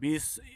20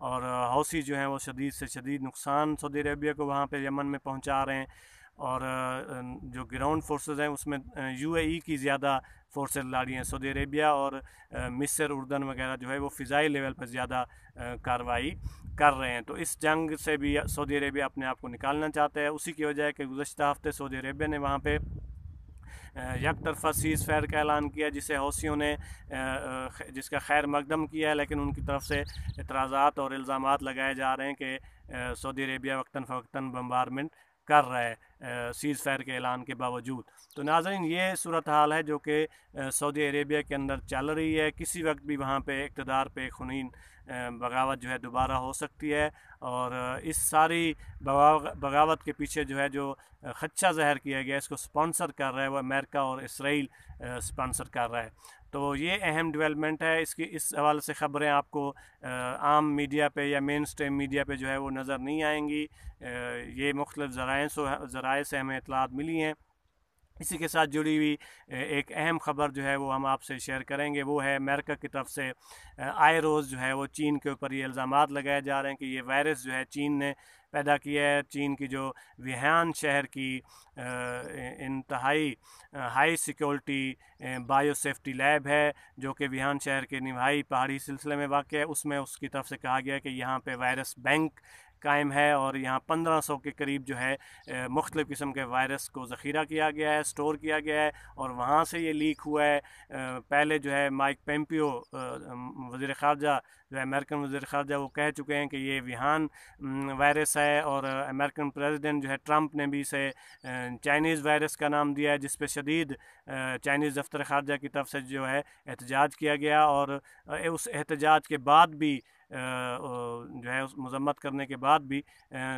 اور حوثی جو ہیں وہ شدید سے شدید نقصان سعودی عربیہ کو وہاں پہ یمن میں پہنچا رہے ہیں، اور جو گراؤنڈ فورسز ہیں اس میں UAE کی زیادہ فورسز لا رہی ہیں سعودی عربیہ، اور مصر، اردن وغیرہ جو ہے وہ فضائی لیول پر زیادہ کارروائی کر رہے ہیں۔ تو اس جنگ سے بھی سعودی عربیہ اپنے آپ کو نکالنا چاہتا ہے۔ اسی کی وجہ ہے کہ گزشتہ ہفتے سعودی عربیہ نے وہاں پہ یک طرفہ سیز فائر کا اعلان کیا، جسے حوثیوں نے جس کا خیر مقدم کیا ہے، لیکن ان کی طرف سے اعتراضات اور الزامات لگائے جا رہے ہیں کہ سعودی عربیہ وقتاً فوقتاً بمبارمنٹ کر رہا ہے سیز فائر کے اعلان کے باوجود۔ تو ناظرین، یہ صورتحال ہے جو کہ سعودی عربیہ کے اندر چل رہی ہے۔ کسی وقت بھی وہاں پہ اقتدار پہ خونین بغاوت جو ہے دوبارہ ہو سکتی ہے، اور اس ساری بغاوت کے پیچھے جو ہے جو خدشہ ظاہر کیا گیا، اس کو سپانسر کر رہا ہے وہ امریکہ اور اسرائیل سپانسر کر رہا ہے۔ تو یہ اہم ڈیولپمنٹ ہے۔ اس حوالے سے خبریں آپ کو عام میڈیا پہ یا مین سٹریم میڈیا پہ جو ہے وہ نظر نہیں آئیں گی، یہ مختلف ذرائع سے ہمیں اطلاعات ملی ہیں۔ اسی کے ساتھ جڑی ہوئی ایک اہم خبر جو ہے وہ ہم آپ سے شیئر کریں گے، وہ ہے امریکہ کی طرف سے آئے روز جو ہے وہ چین کے اوپر یہ الزامات لگائے جا رہے ہیں کہ یہ وائرس جو ہے چین نے پیدا کیا ہے۔ چین کی جو ووہان شہر کی انتہائی high security bio safety lab ہے، جو کہ ووہان شہر کے نہائی پہاڑی سلسلے میں واقع ہے، اس میں اس کی طرف سے کہا گیا ہے کہ یہاں پہ وائرس بینک قائم ہے، اور یہاں 1500 کے قریب جو ہے مختلف قسم کے وائرس کو ذخیرہ کیا گیا ہے، سٹور کیا گیا ہے، اور وہاں سے یہ لیک ہوا ہے۔ پہلے جو ہے مائک پومپیو وزیر خارجہ جو ہے امریکن وزیر خارجہ، وہ کہہ چکے ہیں کہ یہ ووہان وائرس ہے، اور امریکن پریزیڈنٹ جو ہے ٹرمپ نے بھی اسے چائنیز وائرس کا نام دیا ہے، جس پہ شدید چائنیز دفتر خارجہ کی طرف سے جو ہے احتجاج کیا گیا، اور اس احتجاج کے بعد بھی جو ہے اس مذمت کرنے کے بعد بھی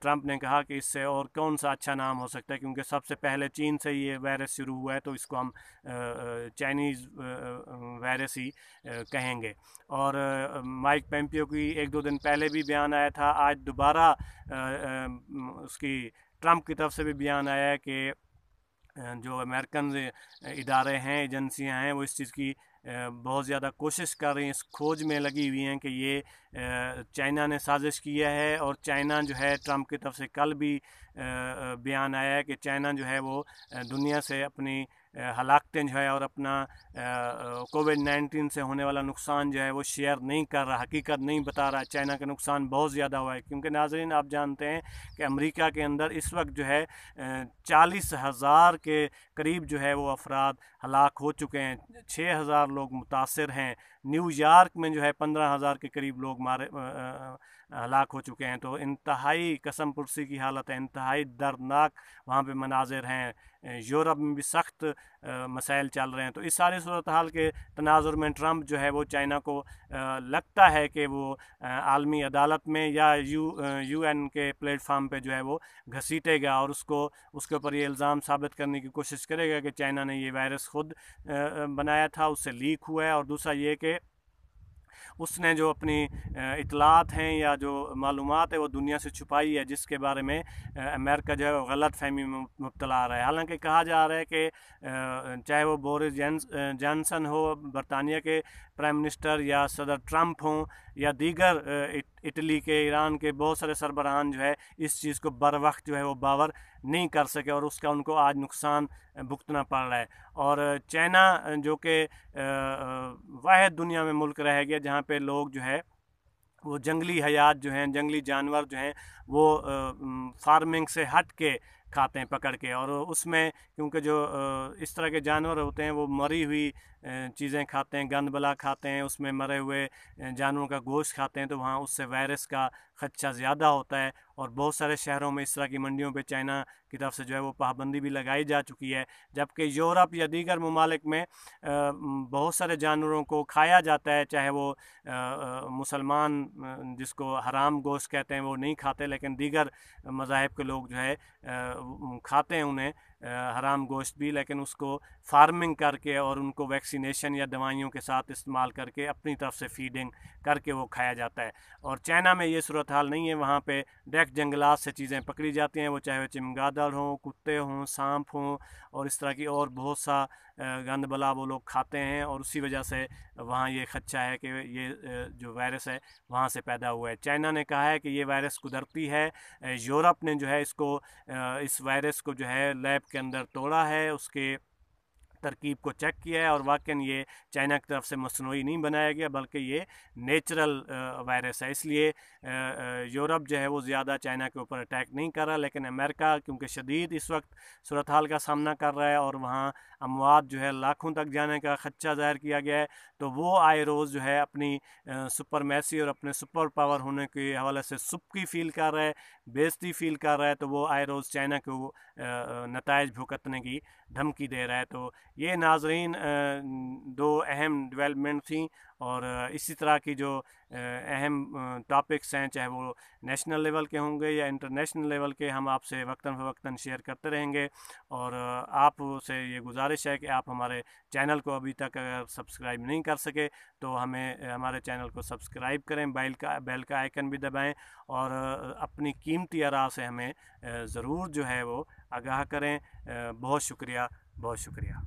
ٹرمپ نے کہا کہ اس سے اور کون سا اچھا نام ہو سکتا ہے، کیونکہ سب سے پہلے چین سے یہ وائرس شروع ہوا ہے، تو اس کو ہم چائنیز وائرس ہی کہیں گے۔ اور مائک پومپیو کی 1-2 دن پہلے بھی بیان آیا تھا، آج دوبارہ اس کی ٹرمپ کی طرف سے بھی بیان آیا ہے کہ جو امریکن ادارے ہیں، ایجنسیاں ہیں، وہ اس چیز کی بہت زیادہ کوشش کر رہی ہیں، اس کھوج میں لگی ہوئی ہیں کہ یہ چائنا نے سازش کیا ہے، اور چائنا جو ہے ٹرمپ کی طرف سے کل بھی بیان آیا ہے کہ چائنا جو ہے وہ دنیا سے اپنی ہلاکتیں جو ہے اور اپنا کووڈ-19 سے ہونے والا نقصان جو ہے وہ شیئر نہیں کر رہا، حقیقت نہیں بتا رہا۔ چائنا کا نقصان بہت زیادہ ہوا ہے، کیونکہ ناظرین آپ جانتے ہیں کہ امریکہ کے اندر اس وقت جو ہے 40,000 کے قریب جو ہے وہ افراد ہلاک ہو چکے ہیں، 6,000 لوگ متاثر ہیں، نیو یارک میں جو ہے 15,000 کے قریب لوگ ہلاک ہو چکے ہیں۔ تو انتہائی قسم پرسی کی حالت ہے، انتہائی دردناک وہاں پہ مناظر ہیں۔ یورپ میں بھی سخت مسائل چل رہے ہیں۔ تو اس ساری صورتحال کے تناظر میں ٹرمپ جو ہے وہ چائنا کو لگتا ہے کہ وہ عالمی عدالت میں یا UN کے پلیٹ فارم پہ جو ہے وہ گھسیٹے گا، اور اس کے اوپر یہ الزام ثابت کرنے کی کوشش کرے گا کہ چائنا نے یہ وائرس خود بنایا تھا، اس سے لیک ہوا ہے، اور دوسرا یہ کہ اس نے جو اپنی اطلاعات ہیں یا جو معلومات ہے وہ دنیا سے چھپائی ہے، جس کے بارے میں امریکہ جو ہے وہ غلط فہمی میں مبتلا رہا ہے۔ حالانکہ کہا جا رہا ہے کہ چاہے وہ بورس جانسن ہو برطانیہ کے پرائم منسٹر، یا صدر ٹرمپ ہوں، یا دیگر اٹلی کے، ایران کے بہت سارے سربراہان جو ہے اس چیز کو بر وقت جو ہے وہ باور نہیں کر سکے، اور اس کا ان کو آج نقصان بھگتنا پڑ رہا ہے۔ اور چائنا جو کہ واحد دنیا میں ملک رہ گیا جہاں پہ لوگ جو ہے وہ جنگلی حیات جو ہیں، جنگلی جانور جو ہیں وہ فارمنگ سے ہٹ کے کھاتے ہیں پکڑ کے، اور اس میں کیونکہ جو اس طرح کے جانور ہوتے ہیں وہ مری ہوئی چیزیں کھاتے ہیں، گند بلا کھاتے ہیں، اس میں مرے ہوئے جانوروں کا گوشت کھاتے ہیں، تو وہاں اس سے وائرس کا خدشہ زیادہ ہوتا ہے، اور بہت سارے شہروں میں اس طرح کی منڈیوں پہ چائنا کی طرف سے جو ہے وہ پابندی بھی لگائی جا چکی ہے۔ جبکہ یورپ یا دیگر ممالک میں بہت سارے جانوروں کو کھایا جاتا ہے، چاہے وہ مسلمان جس کو حرام گوشت کہتے ہیں وہ نہیں کھاتے، لیکن دیگر مذاہب کے لوگ جو ہے کھاتے ہیں انہیں حرام گوشت بھی، لیکن اس کو فارمنگ کر کے اور ان کو ویکسینیشن یا دوائیوں کے ساتھ استعمال کر کے اپنی طرف سے فیڈنگ کر کے وہ کھایا جاتا ہے. اور چائنا میں یہ صورتحال نہیں ہے. وہاں پہ ڈائریکٹ جنگلات سے چیزیں پکڑی جاتی ہیں، وہ چاہے وہ چمگادڑ ہوں، کتے ہوں، سانپ ہوں اور اس طرح کی اور بہت سا گند بلا وہ لوگ کھاتے ہیں، اور اسی وجہ سے وہاں یہ خدشہ ہے کہ یہ جو وائرس ہے وہاں سے پیدا ہوا ہے. چائنا نے کہا ہے کہ یہ وائرس قدرتی ہے. یورپ نے جو ہے اس وائرس کو جو ہے لیب کے اندر توڑا ہے، اس کے ترکیب کو چیک کیا ہے، اور واقعاً یہ چائنا کی طرف سے مصنوعی نہیں بنایا گیا بلکہ یہ نیچرل وائرس ہے. اس لیے یورپ جو ہے وہ زیادہ چائنا کے اوپر اٹیک نہیں کر رہا، لیکن امریکہ کیونکہ شدید اس وقت صورتحال کا سامنا کر رہا ہے اور وہاں اموات جو ہے لاکھوں تک جانے کا خدشہ ظاہر کیا گیا ہے، تو وہ آئے روز جو ہے اپنی سپرمیسی اور اپنے سپر پاور ہونے کے حوالے سے سبکی فیل کر رہا ہے، بےزتی فیل کر رہا ہے، تو وہ آئے روز چائنا کو نتائج بھگتنے کی دھمکی دے رہا ہے. تو یہ ناظرین دو اہم ڈیولپمنٹ تھیں، اور اسی طرح کی جو اہم ٹاپکس ہیں چاہے وہ نیشنل لیول کے ہوں گے یا انٹرنیشنل لیول کے، ہم آپ سے وقتاً فوقتاً شیئر کرتے رہیں گے. اور آپ سے یہ گزارش ہے کہ آپ ہمارے چینل کو ابھی تک اگر سبسکرائب نہیں کر سکے تو ہمارے چینل کو سبسکرائب کریں، بیل کا آئیکن بھی دبائیں، اور اپنی قیمتی آراء سے ہمیں ضرور جو ہے وہ آگاہ کریں. بہت شکریہ، بہت شکریہ.